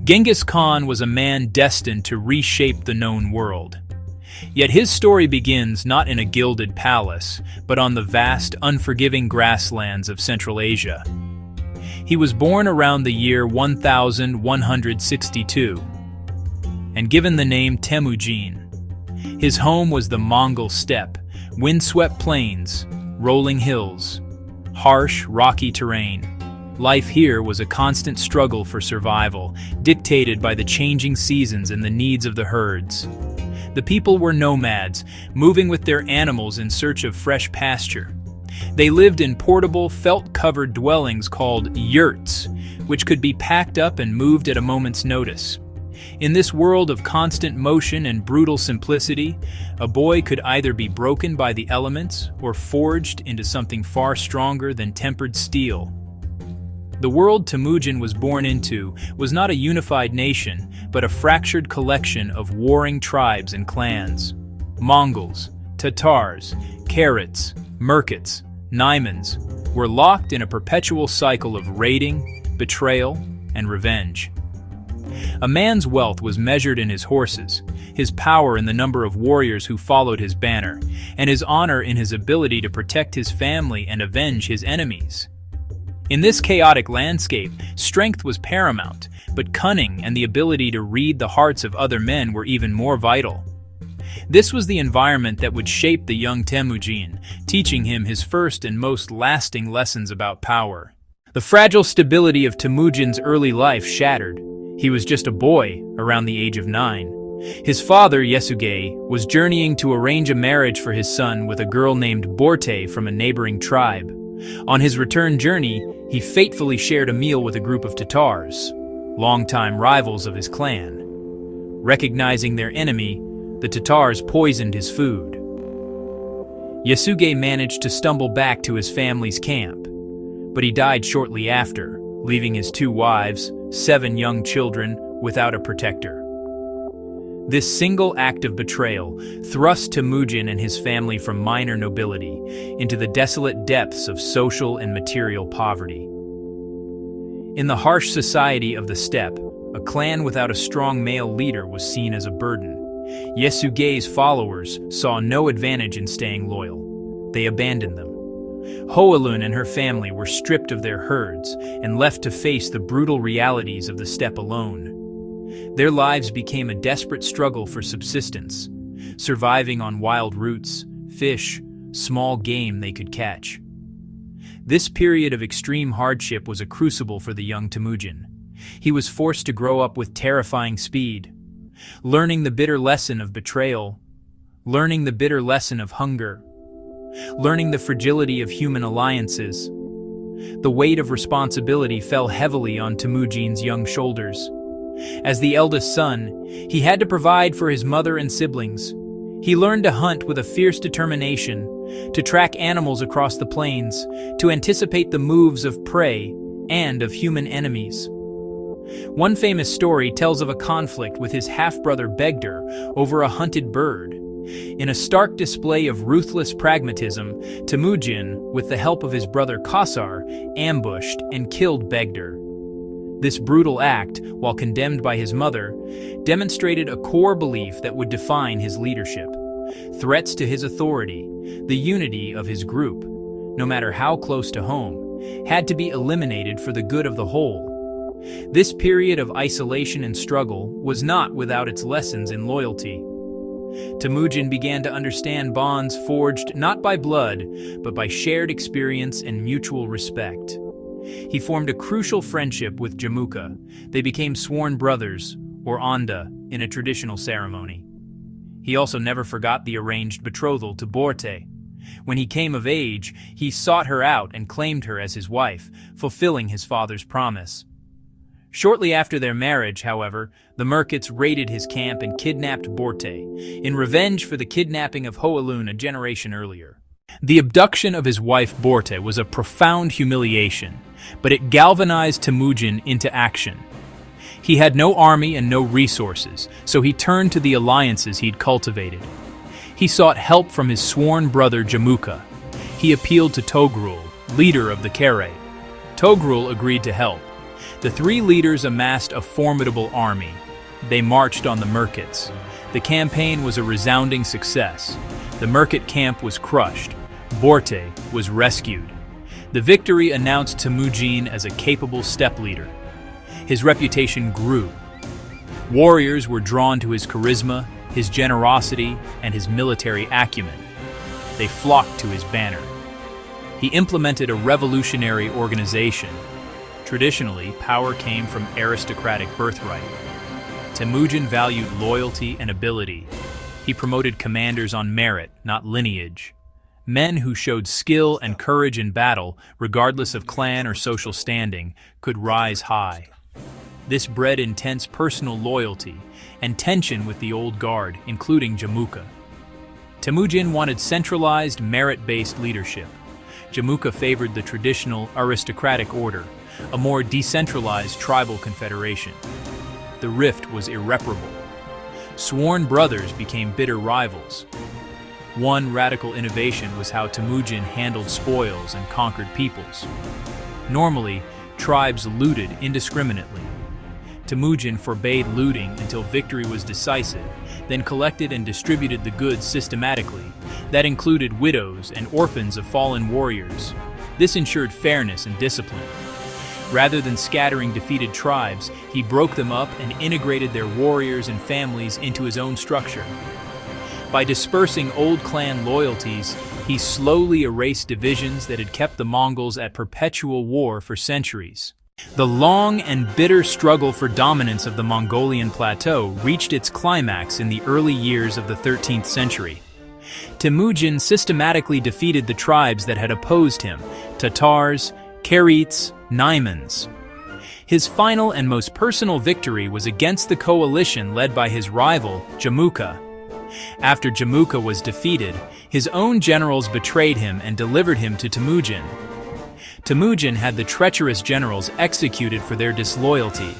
Genghis Khan was a man destined to reshape the known world. Yet his story begins not in a gilded palace, but on the vast, unforgiving grasslands of Central Asia. He was born around the year 1162 and given the name Temujin. His home was the Mongol steppe, windswept plains, rolling hills, harsh, rocky terrain. Life here was a constant struggle for survival, dictated by the changing seasons and the needs of the herds. The people were nomads, moving with their animals in search of fresh pasture. They lived in portable, felt-covered dwellings called yurts, which could be packed up and moved at a moment's notice. In this world of constant motion and brutal simplicity, a boy could either be broken by the elements or forged into something far stronger than tempered steel. The world Temujin was born into was not a unified nation, but a fractured collection of warring tribes and clans. Mongols, Tatars, Karats, Merkits, Naimans were locked in a perpetual cycle of raiding, betrayal, and revenge. A man's wealth was measured in his horses, his power in the number of warriors who followed his banner, and his honor in his ability to protect his family and avenge his enemies. In this chaotic landscape, strength was paramount, but cunning and the ability to read the hearts of other men were even more vital. This was the environment that would shape the young Temujin, teaching him his first and most lasting lessons about power. The fragile stability of Temujin's early life shattered. He was just a boy, around the age of 9. His father, Yasuge, was journeying to arrange a marriage for his son with a girl named Borte from a neighboring tribe. On his return journey, he fatefully shared a meal with a group of Tatars, longtime rivals of his clan. Recognizing their enemy, the Tatars poisoned his food. Yasuge managed to stumble back to his family's camp, but he died shortly after, leaving his 2 wives, 7 young children, without a protector. This single act of betrayal thrust Temujin and his family from minor nobility into the desolate depths of social and material poverty. In the harsh society of the steppe, a clan without a strong male leader was seen as a burden. Yasuge's followers saw no advantage in staying loyal. They abandoned them. Hoelun and her family were stripped of their herds and left to face the brutal realities of the steppe alone. Their lives became a desperate struggle for subsistence, surviving on wild roots, fish, small game they could catch. This period of extreme hardship was a crucible for the young Temujin. He was forced to grow up with terrifying speed, learning the bitter lesson of betrayal, learning the bitter lesson of hunger, learning the fragility of human alliances. The weight of responsibility fell heavily on Temujin's young shoulders. As the eldest son, he had to provide for his mother and siblings. He learned to hunt with a fierce determination, to track animals across the plains, to anticipate the moves of prey and of human enemies. One famous story tells of a conflict with his half-brother Begder over a hunted bird. In a stark display of ruthless pragmatism, Temujin, with the help of his brother Kasar, ambushed and killed Begder. This brutal act, while condemned by his mother, demonstrated a core belief that would define his leadership. Threats to his authority, the unity of his group, no matter how close to home, had to be eliminated for the good of the whole. This period of isolation and struggle was not without its lessons in loyalty. Temujin began to understand bonds forged not by blood, but by shared experience and mutual respect. He formed a crucial friendship with Jamuka. They became sworn brothers, or Onda, in a traditional ceremony. He also never forgot the arranged betrothal to Borte. When he came of age, he sought her out and claimed her as his wife, fulfilling his father's promise. Shortly after their marriage, however, the Merkits raided his camp and kidnapped Borte, in revenge for the kidnapping of Hoelun a generation earlier. The abduction of his wife Borte was a profound humiliation, but it galvanized Temujin into action. He had no army and no resources, so he turned to the alliances he'd cultivated. He sought help from his sworn brother Jamuka. He appealed to Togrul, leader of the Kere. Togrul agreed to help. The three leaders amassed a formidable army. They marched on the Merkits. The campaign was a resounding success. The Merkit camp was crushed. Borte was rescued. The victory announced Temujin as a capable steppe leader. His reputation grew. Warriors were drawn to his charisma, his generosity, and his military acumen. They flocked to his banner. He implemented a revolutionary organization. Traditionally, power came from aristocratic birthright. Temujin valued loyalty and ability. He promoted commanders on merit, not lineage. Men who showed skill and courage in battle, regardless of clan or social standing, could rise high. This bred intense personal loyalty and tension with the old guard, including Jamuka. Temujin wanted centralized, merit-based leadership. Jamuka favored the traditional aristocratic order, a more decentralized tribal confederation. The rift was irreparable. Sworn brothers became bitter rivals. One radical innovation was how Temujin handled spoils and conquered peoples. Normally, tribes looted indiscriminately. Temujin forbade looting until victory was decisive, then collected and distributed the goods systematically. That included widows and orphans of fallen warriors. This ensured fairness and discipline. Rather than scattering defeated tribes, he broke them up and integrated their warriors and families into his own structure. By dispersing old clan loyalties, he slowly erased divisions that had kept the Mongols at perpetual war for centuries. The long and bitter struggle for dominance of the Mongolian plateau reached its climax in the early years of the 13th century. Temujin systematically defeated the tribes that had opposed him: Tatars, Karits, Naimans. His final and most personal victory was against the coalition led by his rival, Jamuka. After Jamuka was defeated, his own generals betrayed him and delivered him to Temujin. Temujin had the treacherous generals executed for their disloyalty.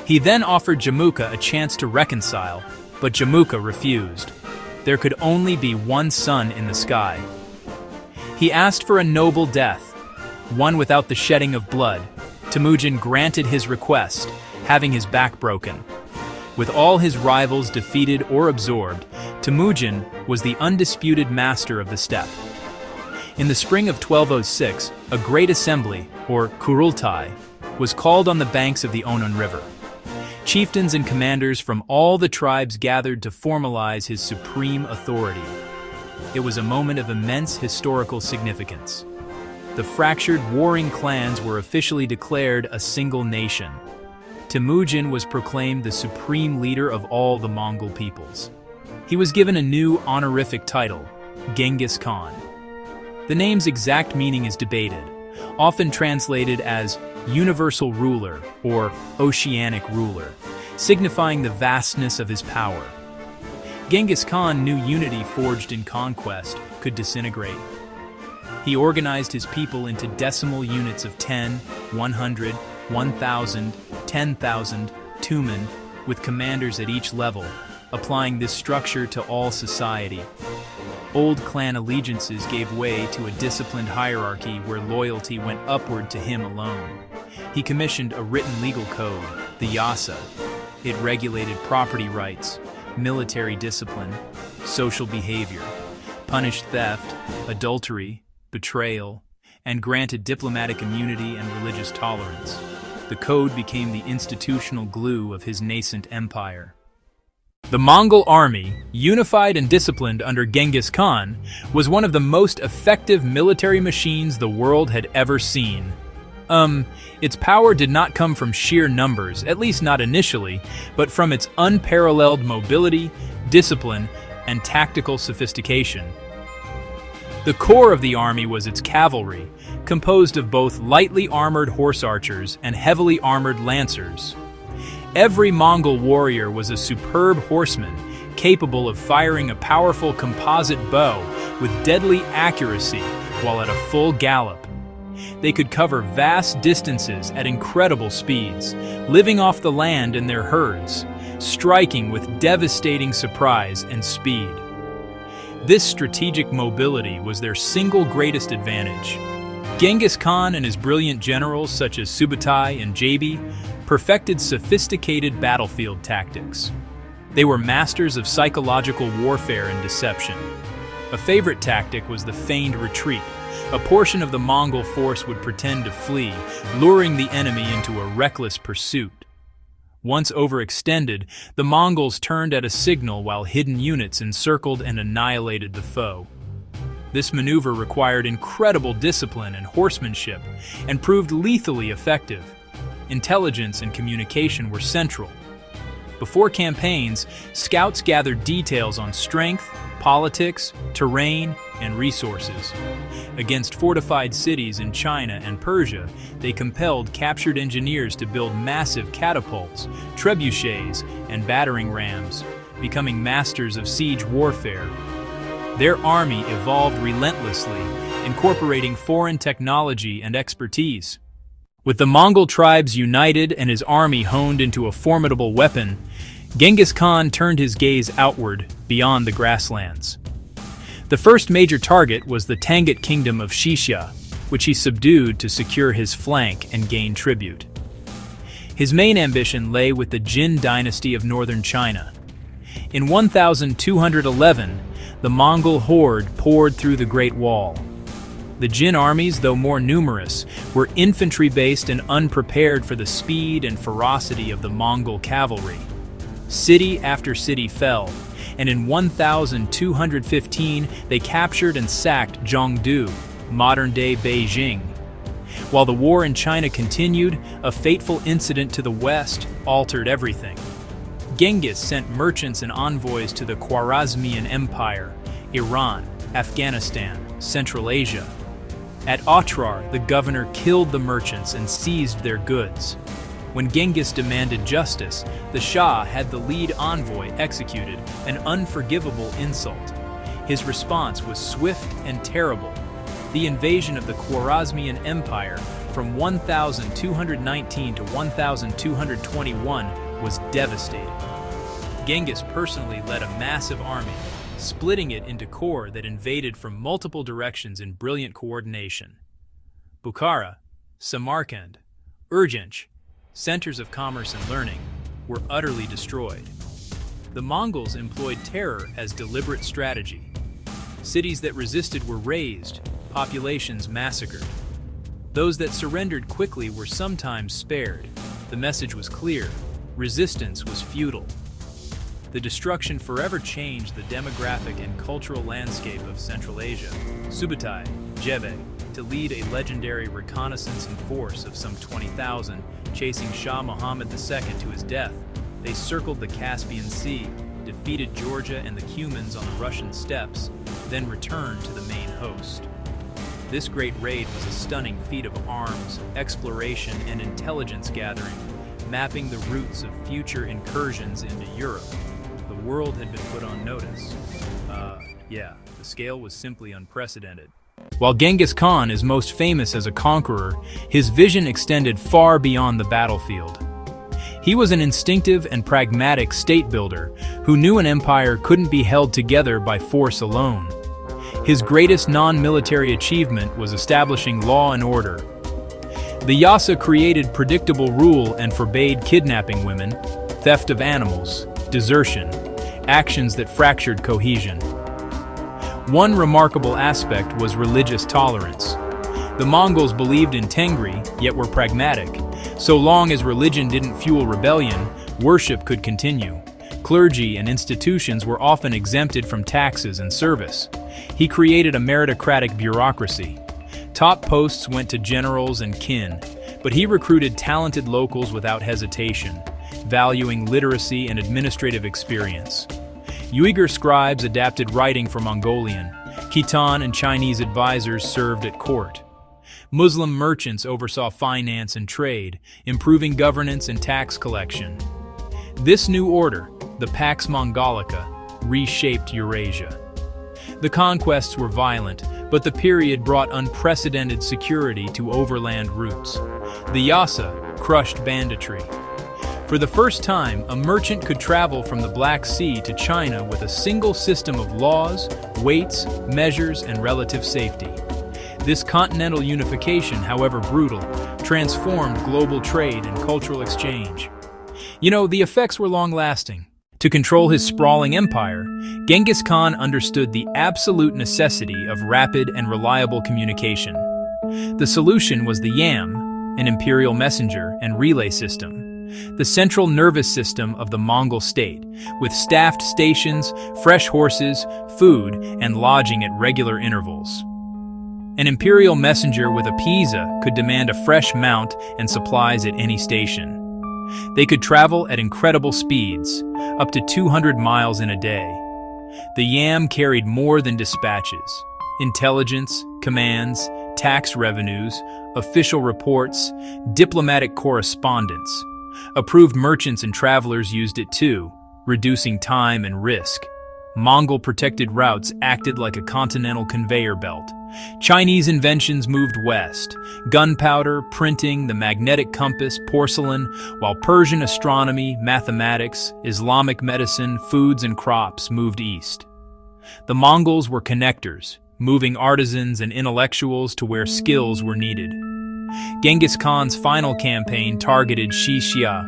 He then offered Jamuka a chance to reconcile, but Jamuka refused. There could only be one sun in the sky. He asked for a noble death, one without the shedding of blood. Temujin granted his request, having his back broken. With all his rivals defeated or absorbed, Temujin was the undisputed master of the steppe. In the spring of 1206, a great assembly, or Kurultai, was called on the banks of the Onon River. Chieftains and commanders from all the tribes gathered to formalize his supreme authority. It was a moment of immense historical significance. The fractured, warring clans were officially declared a single nation. Temujin was proclaimed the supreme leader of all the Mongol peoples. He was given a new honorific title, Genghis Khan. The name's exact meaning is debated, often translated as universal ruler or oceanic ruler, signifying the vastness of his power. Genghis Khan knew unity forged in conquest could disintegrate. He organized his people into decimal units of 10, 100, 1,000, 10,000, Tumen, with commanders at each level, applying this structure to all society. Old clan allegiances gave way to a disciplined hierarchy where loyalty went upward to him alone. He commissioned a written legal code, the Yasa. It regulated property rights, military discipline, social behavior, punished theft, adultery, betrayal, and granted diplomatic immunity and religious tolerance. The code became the institutional glue of his nascent empire. The Mongol army, unified and disciplined under Genghis Khan, was one of the most effective military machines the world had ever seen. Its power did not come from sheer numbers, at least not initially, but from its unparalleled mobility, discipline, and tactical sophistication. The core of the army was its cavalry, composed of both lightly armored horse archers and heavily armored lancers. Every Mongol warrior was a superb horseman, capable of firing a powerful composite bow with deadly accuracy while at a full gallop. They could cover vast distances at incredible speeds, living off the land in their herds, striking with devastating surprise and speed. This strategic mobility was their single greatest advantage. Genghis Khan and his brilliant generals such as Subutai and Jabi perfected sophisticated battlefield tactics. They were masters of psychological warfare and deception. A favorite tactic was the feigned retreat. A portion of the Mongol force would pretend to flee, luring the enemy into a reckless pursuit. Once overextended, the Mongols turned at a signal while hidden units encircled and annihilated the foe. This maneuver required incredible discipline and horsemanship and proved lethally effective. Intelligence and communication were central. Before campaigns, scouts gathered details on strength, politics, terrain, and resources. Against fortified cities in China and Persia, they compelled captured engineers to build massive catapults, trebuchets, and battering rams, becoming masters of siege warfare. Their army evolved relentlessly, incorporating foreign technology and expertise. With the Mongol tribes united and his army honed into a formidable weapon, Genghis Khan turned his gaze outward, beyond the grasslands. The first major target was the Tangut kingdom of Xixia, which he subdued to secure his flank and gain tribute. His main ambition lay with the Jin dynasty of northern China. In 1211, the Mongol horde poured through the Great Wall. The Jin armies, though more numerous, were infantry-based and unprepared for the speed and ferocity of the Mongol cavalry. City after city fell, and in 1215 they captured and sacked Zhongdu, modern-day Beijing. While the war in China continued, a fateful incident to the west altered everything. Genghis sent merchants and envoys to the Khwarezmian Empire, Iran, Afghanistan, Central Asia. At Otrar, the governor killed the merchants and seized their goods. When Genghis demanded justice, the Shah had the lead envoy executed, an unforgivable insult. His response was swift and terrible. The invasion of the Khwarezmian Empire from 1219 to 1221 was devastating. Genghis personally led a massive army, splitting it into corps that invaded from multiple directions in brilliant coordination. Bukhara, Samarkand, Urgench, centers of commerce and learning, were utterly destroyed. The Mongols employed terror as deliberate strategy. Cities that resisted were razed, populations massacred. Those that surrendered quickly were sometimes spared. The message was clear: resistance was futile. The destruction forever changed the demographic and cultural landscape of Central Asia. Subutai, Jebe, to lead a legendary reconnaissance force of some 20,000, chasing Shah Muhammad II to his death. They circled the Caspian Sea, defeated Georgia and the Cumans on the Russian steppes, then returned to the main host. This great raid was a stunning feat of arms, exploration, and intelligence gathering, mapping the routes of future incursions into Europe. The world had been put on notice. The scale was simply unprecedented. While Genghis Khan is most famous as a conqueror, his vision extended far beyond the battlefield. He was an instinctive and pragmatic state builder who knew an empire couldn't be held together by force alone. His greatest non-military achievement was establishing law and order. The Yasa created predictable rule and forbade kidnapping women, theft of animals, desertion, actions that fractured cohesion. One remarkable aspect was religious tolerance. The Mongols believed in Tengri, yet were pragmatic. So long as religion didn't fuel rebellion, worship could continue. Clergy and institutions were often exempted from taxes and service. He created a meritocratic bureaucracy. Top posts went to generals and kin, but he recruited talented locals without hesitation, valuing literacy and administrative experience. Uyghur scribes adapted writing for Mongolian. Khitan and Chinese advisors served at court. Muslim merchants oversaw finance and trade, improving governance and tax collection. This new order, the Pax Mongolica, reshaped Eurasia. The conquests were violent, but the period brought unprecedented security to overland routes. The Yasa crushed banditry. For the first time, a merchant could travel from the Black Sea to China with a single system of laws, weights, measures, and relative safety. This continental unification, however brutal, transformed global trade and cultural exchange. The effects were long-lasting. To control his sprawling empire, Genghis Khan understood the absolute necessity of rapid and reliable communication. The solution was the yam, an imperial messenger and relay system, the central nervous system of the Mongol state, with staffed stations, fresh horses, food, and lodging at regular intervals. An imperial messenger with a Pisa could demand a fresh mount and supplies at any station. They could travel at incredible speeds, up to 200 miles in a day. The yam carried more than dispatches: intelligence, commands, tax revenues, official reports, diplomatic correspondence. Approved merchants and travelers used it too, reducing time and risk. Mongol protected routes acted like a continental conveyor belt. Chinese inventions moved west: gunpowder, printing, the magnetic compass, porcelain, while Persian astronomy, mathematics, Islamic medicine, foods and crops moved east. The Mongols were connectors, moving artisans and intellectuals to where skills were needed. Genghis Khan's final campaign targeted Xixia,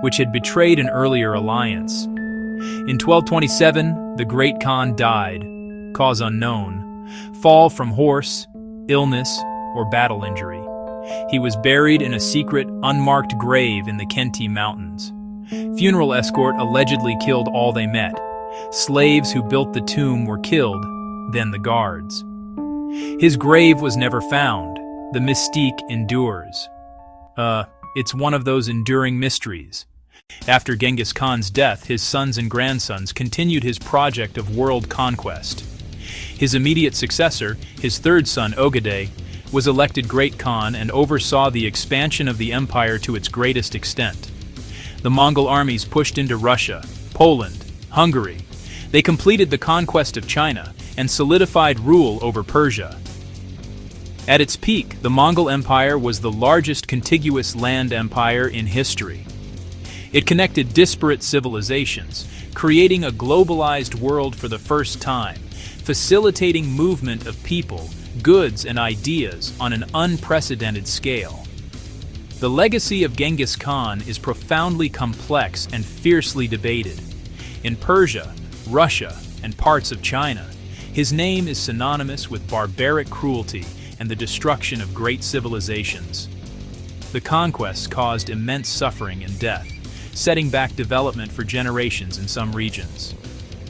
which had betrayed an earlier alliance. In 1227, the Great Khan died, cause unknown, fall from horse, illness, or battle injury. He was buried in a secret, unmarked grave in the Khenti Mountains. Funeral escort allegedly killed all they met. Slaves who built the tomb were killed, then the guards. His grave was never found. The mystique endures. It's one of those enduring mysteries. After Genghis Khan's death, his sons and grandsons continued his project of world conquest. His immediate successor, his third son Ogedei, was elected Great Khan and oversaw the expansion of the empire to its greatest extent. The Mongol armies pushed into Russia, Poland, Hungary. They completed the conquest of China and solidified rule over Persia. At its peak, the Mongol Empire was the largest contiguous land empire in history. It connected disparate civilizations, creating a globalized world for the first time, facilitating movement of people, goods, and ideas on an unprecedented scale. The legacy of Genghis Khan is profoundly complex and fiercely debated. In Persia, Russia, and parts of China, his name is synonymous with barbaric cruelty and the destruction of great civilizations. The conquests caused immense suffering and death, setting back development for generations in some regions.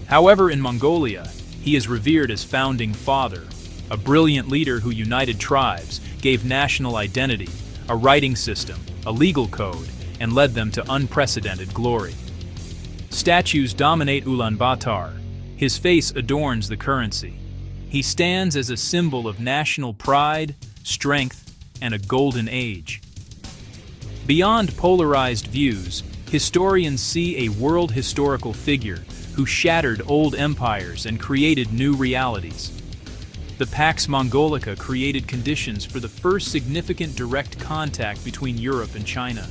However, in Mongolia, he is revered as founding father, a brilliant leader who united tribes, gave national identity, a writing system, a legal code, and led them to unprecedented glory. Statues dominate Ulaanbaatar. His face adorns the currency. He stands as a symbol of national pride, strength, and a golden age. Beyond polarized views, historians see a world historical figure who shattered old empires and created new realities. The Pax Mongolica created conditions for the first significant direct contact between Europe and China,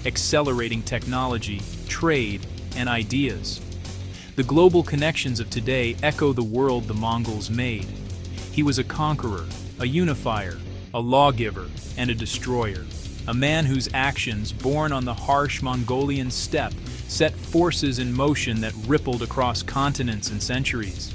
accelerating technology, trade, and ideas. The global connections of today echo the world the Mongols made. He was a conqueror, a unifier, a lawgiver, and a destroyer. A man whose actions, born on the harsh Mongolian steppe, set forces in motion that rippled across continents and centuries.